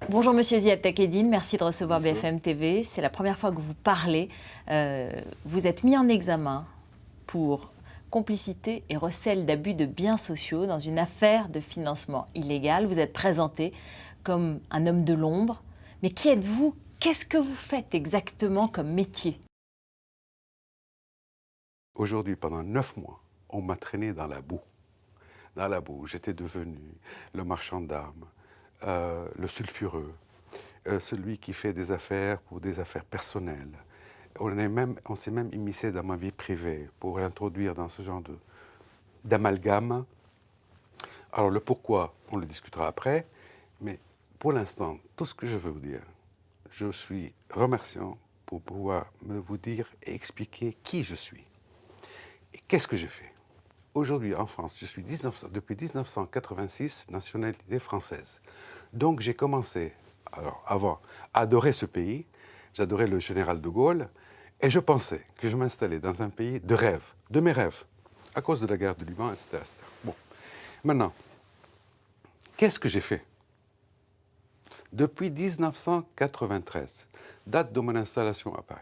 Bonjour Monsieur Ziad Takieddine, merci de recevoir Bonjour. BFM TV. C'est la première fois que vous parlez. Vous êtes mis en examen pour complicité et recel d'abus de biens sociaux dans une affaire de financement illégal. Vous êtes présenté comme un homme de l'ombre. Mais qui êtes-vous? Qu'est-ce que vous faites exactement comme métier? Aujourd'hui, pendant 9 mois, on m'a traîné dans la boue. Dans la boue, j'étais devenu le marchand d'armes, le sulfureux, celui qui fait des affaires pour des affaires personnelles. On s'est même immiscé dans ma vie privée pour l'introduire dans ce genre d'amalgame. Alors le pourquoi, on le discutera après, mais pour l'instant, tout ce que je veux vous dire, je suis remerciant pour pouvoir vous dire et expliquer qui je suis. Et qu'est-ce que j'ai fait? Aujourd'hui, en France, je suis depuis 1986 nationalité française. Donc j'ai commencé, alors avant, à adorer ce pays. J'adorais le général de Gaulle. Et je pensais que je m'installais dans un pays de rêve, de mes rêves, à cause de la guerre du Liban, etc. etc. Bon, maintenant, qu'est-ce que j'ai fait? Depuis 1993, date de mon installation à Paris,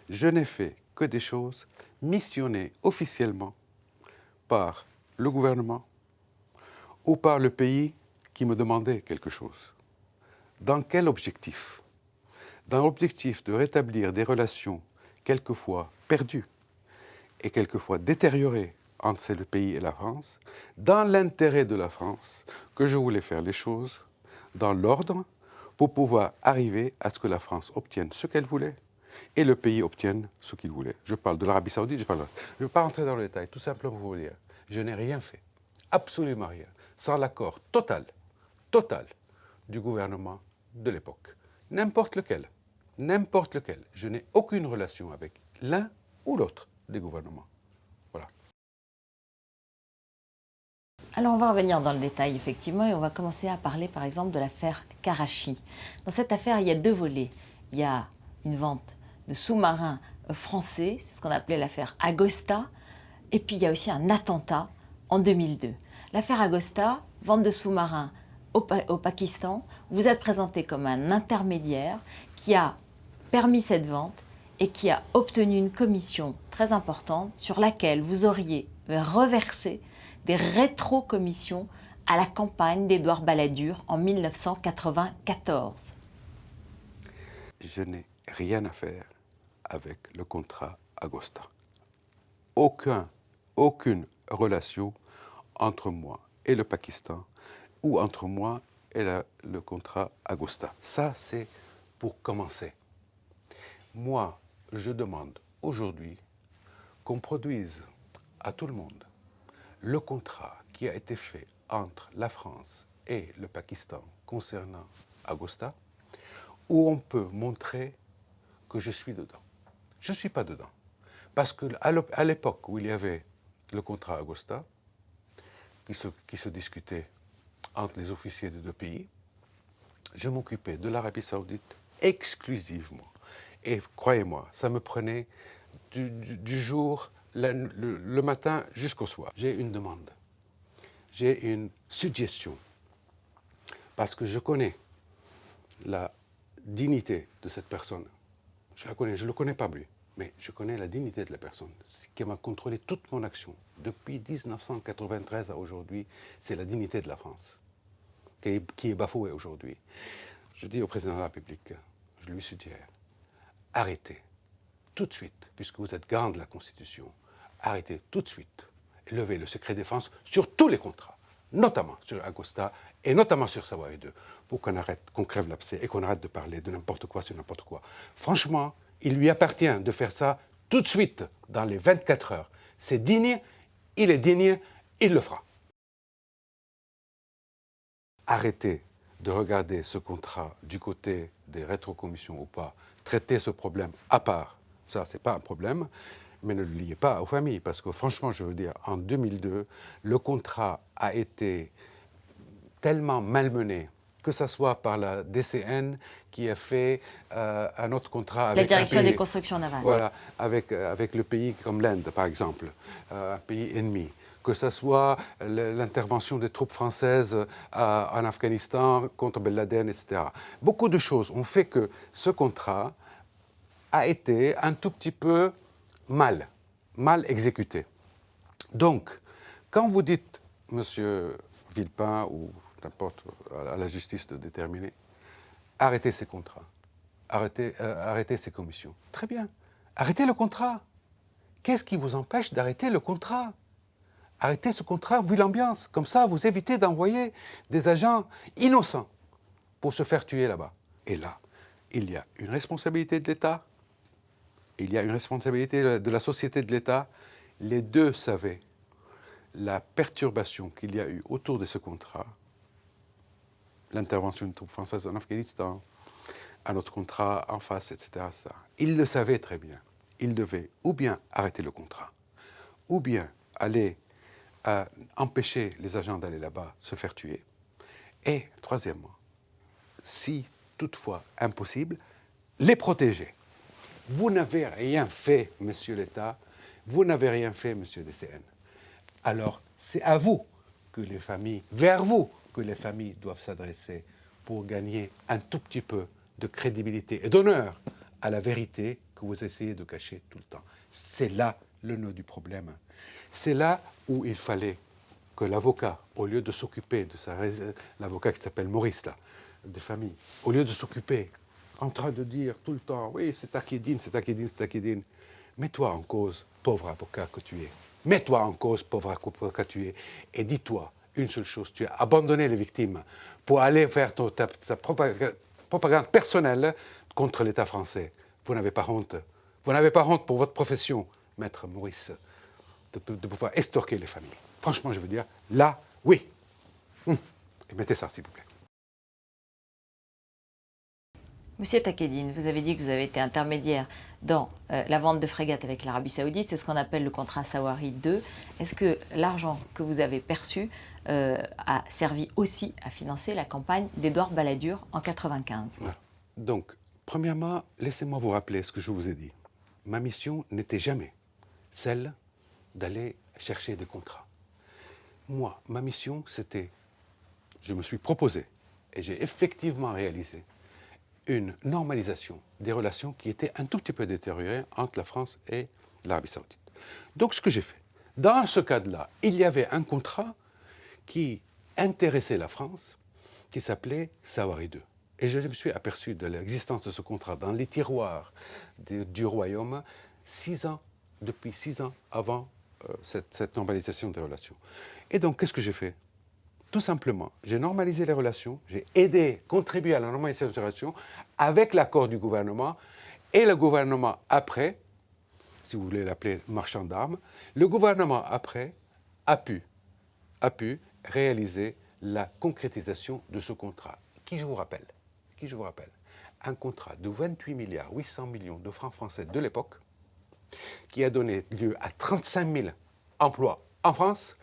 je n'ai fait que des choses missionnées officiellement par le gouvernement ou par le pays qui me demandait quelque chose. Dans quel objectif? Dans l'objectif de rétablir des relations quelquefois perdues et quelquefois détériorées entre le pays et la France, dans l'intérêt de la France, que je voulais faire les choses dans l'ordre pour pouvoir arriver à ce que la France obtienne ce qu'elle voulait et le pays obtienne ce qu'il voulait. Je parle de l'Arabie Saoudite, je ne vais pas rentrer dans le détail, tout simplement pour vous dire, je n'ai rien fait, absolument rien, sans l'accord total du gouvernement de l'époque. N'importe lequel. Je n'ai aucune relation avec l'un ou l'autre des gouvernements. Voilà. Alors on va revenir dans le détail effectivement et on va commencer à parler par exemple de l'affaire Karachi. Dans cette affaire, il y a deux volets. Il y a une vente de sous-marins français, c'est ce qu'on appelait l'affaire Agosta, et puis il y a aussi un attentat en 2002. L'affaire Agosta, vente de sous-marins au Pakistan, vous êtes présenté comme un intermédiaire qui a permis cette vente et qui a obtenu une commission très importante sur laquelle vous auriez reversé des rétrocommissions à la campagne d'Édouard Balladur en 1994. Je n'ai rien à faire avec le contrat Agosta. Aucune relation entre moi et le Pakistan ou entre moi et le contrat Agosta. Ça, c'est pour commencer. Moi, je demande aujourd'hui qu'on produise à tout le monde le contrat qui a été fait entre la France et le Pakistan concernant Agosta, où on peut montrer que je suis dedans. Je ne suis pas dedans. Parce qu'à l'époque où il y avait le contrat Agosta, qui se discutait entre les officiers des deux pays, je m'occupais de l'Arabie Saoudite exclusivement. Et croyez-moi, ça me prenait du jour, le matin jusqu'au soir. J'ai une demande, j'ai une suggestion, parce que je connais la dignité de cette personne. Je la connais, je ne le connais pas lui, mais je connais la dignité de la personne, ce qui m'a contrôlé toute mon action. Depuis 1993 à aujourd'hui, c'est la dignité de la France qui est bafouée aujourd'hui. Je dis au président de la République, je lui suggère, arrêtez tout de suite, puisque vous êtes garant de la Constitution, arrêtez tout de suite et levez le secret défense sur tous les contrats, notamment sur Agosta et notamment sur Savoie 2, pour qu'on crève l'abcès et qu'on arrête de parler de n'importe quoi sur n'importe quoi. Franchement, il lui appartient de faire ça tout de suite, dans les 24 heures. C'est digne, il est digne, il le fera. Arrêtez de regarder ce contrat du côté des rétrocommissions ou pas, traitez ce problème à part. Ça, ce n'est pas un problème, mais ne le liez pas aux familles, parce que franchement, je veux dire, en 2002, le contrat a été tellement malmené, que ce soit par la DCN qui a fait un autre contrat avec La direction un pays, des constructions navales. voilà, avec le pays comme l'Inde, par exemple, un pays ennemi. que ce soit l'intervention des troupes françaises en Afghanistan contre Ben Laden, etc. Beaucoup de choses ont fait que ce contrat a été un tout petit peu mal exécuté. Donc, quand vous dites, Monsieur Villepin, ou n'importe, à la justice de déterminer, arrêtez ces contrats, arrêtez ces commissions. Très bien, arrêtez le contrat. Qu'est-ce qui vous empêche d'arrêter le contrat? Arrêtez ce contrat vu l'ambiance. Comme ça, vous évitez d'envoyer des agents innocents pour se faire tuer là-bas. Et là, il y a une responsabilité de l'État, il y a une responsabilité de la société de l'État. Les deux savaient la perturbation qu'il y a eu autour de ce contrat, l'intervention d'une troupe française en Afghanistan, un autre contrat en face, etc. Ils le savaient très bien. Ils devaient ou bien arrêter le contrat, ou bien aller empêcher les agents d'aller là-bas se faire tuer. Et, troisièmement, si toutefois impossible, les protéger. Vous n'avez rien fait, monsieur l'État, vous n'avez rien fait, monsieur DCN. Alors, c'est à vous que les familles, vers vous, que les familles doivent s'adresser pour gagner un tout petit peu de crédibilité et d'honneur à la vérité que vous essayez de cacher tout le temps. C'est là le nœud du problème. C'est là où il fallait que l'avocat, au lieu de s'occuper de l'avocat qui s'appelle Maurice, là, des familles, au lieu de s'occuper, en train de dire tout le temps, oui, c'est Takedine, c'est Takedine, c'est Takedine, mets-toi en cause, pauvre avocat que tu es. Mets-toi en cause, pauvre avocat que tu es, et dis-toi une seule chose, tu as abandonné les victimes pour aller faire ta propagande personnelle contre l'État français. Vous n'avez pas honte. Vous n'avez pas honte pour votre profession, maître Maurice, de pouvoir estorquer les familles. Franchement, je veux dire, là, oui. Et mettez ça, s'il vous plaît. Monsieur Takedine, vous avez dit que vous avez été intermédiaire dans la vente de frégates avec l'Arabie Saoudite. C'est ce qu'on appelle le contrat Sawari 2. Est-ce que l'argent que vous avez perçu a servi aussi à financer la campagne d'Édouard Balladur en 1995? Voilà. Donc, premièrement, laissez-moi vous rappeler ce que je vous ai dit. Ma mission n'était jamais celle d'aller chercher des contrats. Moi, ma mission, c'était, je me suis proposé, et j'ai effectivement réalisé, une normalisation des relations qui étaient un tout petit peu détériorées entre la France et l'Arabie Saoudite. Donc, ce que j'ai fait, dans ce cadre-là, il y avait un contrat qui intéressait la France, qui s'appelait Sawari 2. Et je me suis aperçu de l'existence de ce contrat dans les tiroirs du royaume depuis 6 ans avant cette normalisation des relations. Et donc, qu'est-ce que j'ai fait? Tout simplement, j'ai normalisé les relations, j'ai aidé, contribué à la normalisation des relations avec l'accord du gouvernement, et le gouvernement après, si vous voulez l'appeler marchand d'armes, le gouvernement après a pu réaliser la concrétisation de ce contrat, qui je vous rappelle, un contrat de 28 milliards 800 millions de francs français de l'époque, qui a donné lieu à 35 000 emplois en France,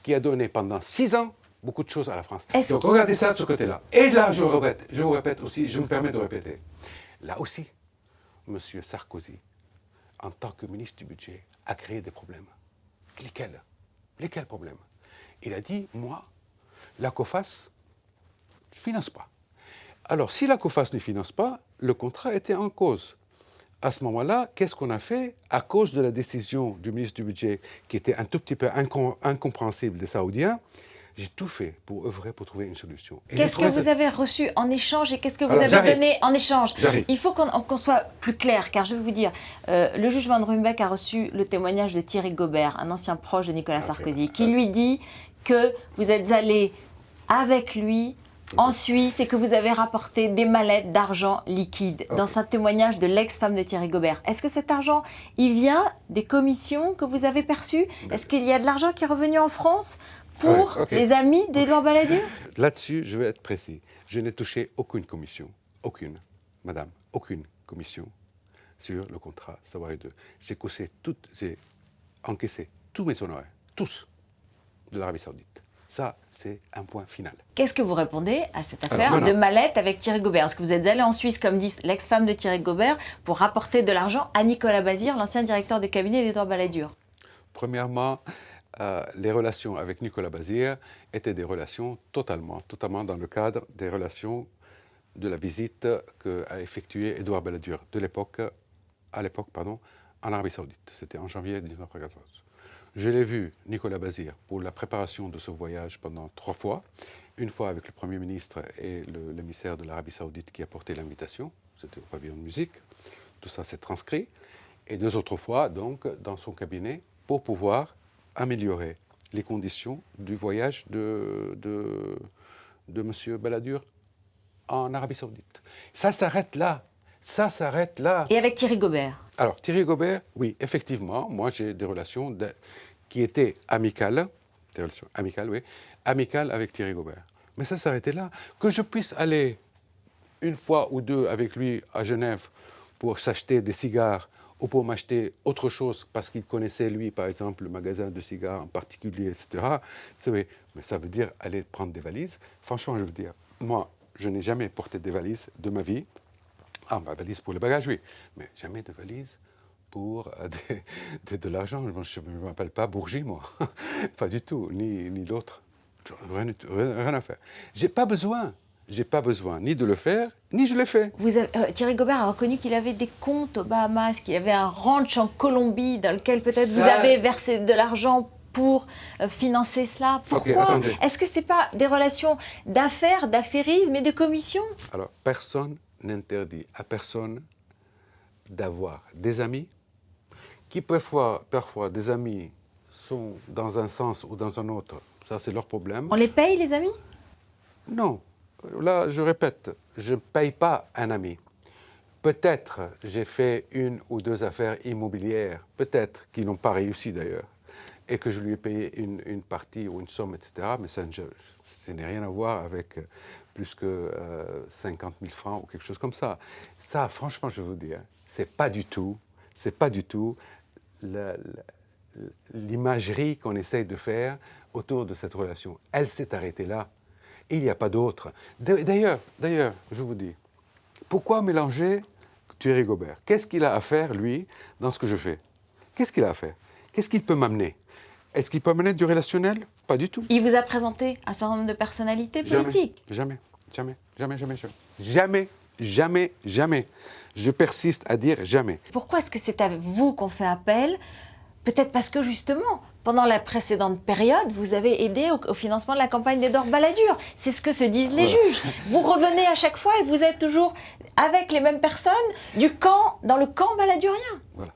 qui a donné pendant 6 ans beaucoup de choses à la France. Donc regardez ça de ce côté-là. Et là, je vous répète aussi, je me permets de répéter, là aussi, M. Sarkozy, en tant que ministre du Budget, a créé des problèmes. Lesquels problèmes? Il a dit, moi, la COFAS, je ne finance pas. Alors, si la COFAS ne finance pas, le contrat était en cause. À ce moment-là, qu'est-ce qu'on a fait? À cause de la décision du ministre du Budget, qui était un tout petit peu incompréhensible des Saoudiens, j'ai tout fait pour œuvrer pour trouver une solution. Qu'est-ce que vous avez reçu en échange et qu'est-ce que vous avez donné en échange? Il faut qu'on soit plus clair, car je vais vous dire, le juge Van Ruymbeck a reçu le témoignage de Thierry Gobert, un ancien proche de Nicolas Sarkozy, qui lui dit que vous êtes allé avec lui en Suisse et que vous avez rapporté des mallettes d'argent liquide, dans un témoignage de l'ex-femme de Thierry Gobert. Est-ce que cet argent, il vient des commissions que vous avez perçues? Est-ce qu'il y a de l'argent qui est revenu en France pour les amis d'Édouard Balladur? Là-dessus, je vais être précis. Je n'ai touché aucune commission, aucune commission sur le contrat Sawari 2. J'ai encaissé tous mes honoraires, tous, de l'Arabie Saoudite. Ça, c'est un point final. Qu'est-ce que vous répondez à cette affaire de mallette avec Thierry Gobert? Est-ce que vous êtes allé en Suisse, comme dit l'ex-femme de Thierry Gobert, pour rapporter de l'argent à Nicolas Bazir, l'ancien directeur de cabinet d'Édouard Balladur? Premièrement, les relations avec Nicolas Bazir étaient des relations totalement dans le cadre des relations de la visite qu'a effectuée Édouard Balladur à l'époque, en Arabie Saoudite. C'était en janvier 1914. Je l'ai vu, Nicolas Bazir, pour la préparation de ce voyage pendant 3 fois. Une fois avec le Premier ministre et l'émissaire de l'Arabie Saoudite qui a porté l'invitation. C'était au pavillon de musique. Tout ça s'est transcrit. Et 2 autres fois, donc, dans son cabinet, pour pouvoir améliorer les conditions du voyage de M. Balladur en Arabie Saoudite. Ça s'arrête là. Ça s'arrête là. Et avec Thierry Gobert? Alors, Thierry Gobert, oui, effectivement, moi j'ai des relations qui étaient amicales, des relations amicales, oui, amicales avec Thierry Gobert. Mais ça s'arrêtait là. Que je puisse aller 1 fois ou 2 avec lui à Genève pour s'acheter des cigares ou pour m'acheter autre chose parce qu'il connaissait, lui, par exemple, le magasin de cigares en particulier, etc. Mais ça veut dire aller prendre des valises. Franchement, je veux dire, moi, je n'ai jamais porté des valises de ma vie. Ah, ma valise pour le bagage, oui, mais jamais de valise pour de l'argent. Je ne m'appelle pas Bourgie, moi. Pas du tout, ni l'autre. Rien à faire. J'ai pas besoin ni de le faire, ni je l'ai fait. Thierry Gobert a reconnu qu'il avait des comptes aux Bahamas, qu'il avait un ranch en Colombie dans lequel peut-être vous avez versé de l'argent pour financer cela. Pourquoi? Okay, est-ce que ce n'est pas des relations d'affaires, d'affairisme et de commission? Alors, personne n'interdit à personne d'avoir des amis qui parfois des amis sont dans un sens ou dans un autre. Ça, c'est leur problème. On les paye, les amis? Non. Là, je répète, je ne paye pas un ami. Peut-être j'ai fait 1 ou 2 affaires immobilières, peut-être, qui n'ont pas réussi d'ailleurs, et que je lui ai payé une partie ou une somme, etc. Mais ça n'a rien à voir avec plus que 50 000 francs ou quelque chose comme ça. Ça, franchement, je vous dis, hein, c'est pas du tout l'imagerie qu'on essaye de faire autour de cette relation. Elle s'est arrêtée là. Il n'y a pas d'autre. D'ailleurs, je vous dis, pourquoi mélanger Thierry Gobert? Qu'est-ce qu'il a à faire, lui, dans ce que je fais? Qu'est-ce qu'il a à faire? Qu'est-ce qu'il peut m'amener? Est-ce qu'il peut m'amener du relationnel? Pas du tout. Il vous a présenté un certain nombre de personnalités politiques? Jamais. Je persiste à dire jamais. Pourquoi est-ce que c'est à vous qu'on fait appel? Peut-être parce que justement, pendant la précédente période, vous avez aidé au financement de la campagne d'Édouard Balladur. C'est ce que se disent les juges. Vous revenez à chaque fois et vous êtes toujours avec les mêmes personnes dans le camp balladurien. Voilà.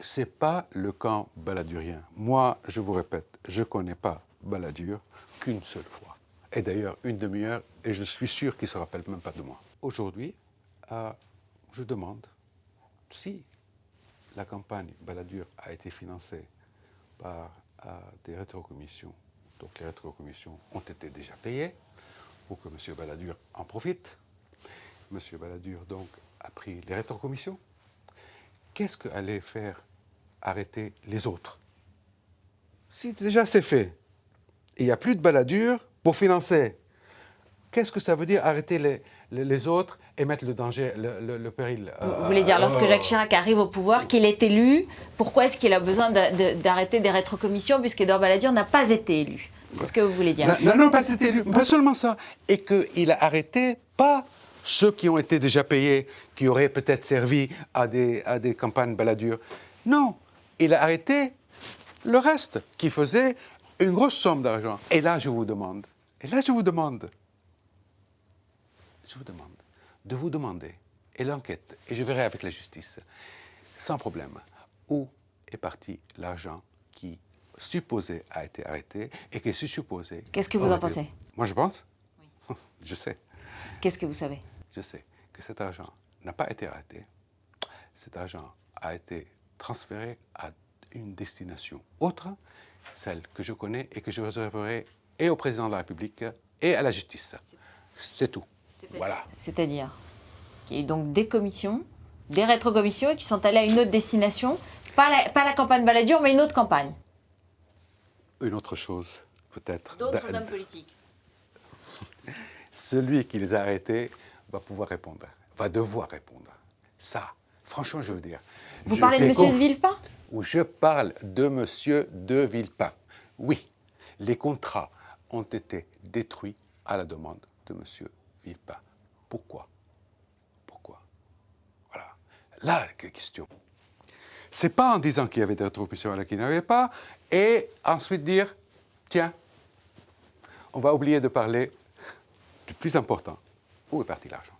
Ce n'est pas le camp balladurien. Moi, je vous répète, je ne connais pas Balladur qu'une seule fois. Et d'ailleurs, 1 demi-heure, et je suis sûr qu'il ne se rappelle même pas de moi. Aujourd'hui, je demande si la campagne Balladur a été financée par des rétrocommissions. Donc les rétrocommissions ont été déjà payées pour que M. Balladur en profite. M. Balladur donc a pris les rétrocommissions. Qu'est-ce qu'allait faire arrêter les autres? Si déjà c'est fait, et il n'y a plus de Balladur pour financer, qu'est-ce que ça veut dire arrêter les autres et mettre le danger, le péril? Vous voulez dire, lorsque Jacques Chirac arrive au pouvoir, qu'il est élu, pourquoi est-ce qu'il a besoin d'arrêter des rétrocommissions puisqu'Édouard Balladur n'a pas été élu? C'est ce que vous voulez dire? Non, pas été élu, pas seulement ça. Et qu'il a arrêté pas ceux qui ont été déjà payés, qui auraient peut-être servi à des campagnes Balladur. Non, il a arrêté le reste, qui faisait une grosse somme d'argent. Et là, je vous demande de vous demander, et l'enquête, et je verrai avec la justice, sans problème, où est parti l'argent qui, supposé, a été arrêté et qui est supposé... Qu'est-ce que vous en pensez? Moi, je pense. Oui. Je sais. Qu'est-ce que vous savez? Je sais que cet argent n'a pas été arrêté. Cet argent a été transféré à une destination autre, celle que je connais et que je réserverai et au président de la République et à la justice. C'est tout. Voilà. C'est-à-dire qu'il y a eu donc des commissions, des rétrocommissions qui sont allées à une autre destination, pas la campagne Balladur, mais une autre campagne. Une autre chose, peut-être. D'autres hommes politiques. Celui qui les a arrêtés va pouvoir répondre, va devoir répondre. Ça, franchement, je veux dire. Vous parlez de M. de Villepin? Ou je parle de M. de Villepin. Oui, les contrats ont été détruits à la demande de M. Villepin. Pourquoi? Pourquoi? Voilà. Là, la question. C'est pas en disant qu'il y avait des rétropositions et qu'il n'y en avait pas, et ensuite dire, tiens, on va oublier de parler du plus important. Où est parti l'argent?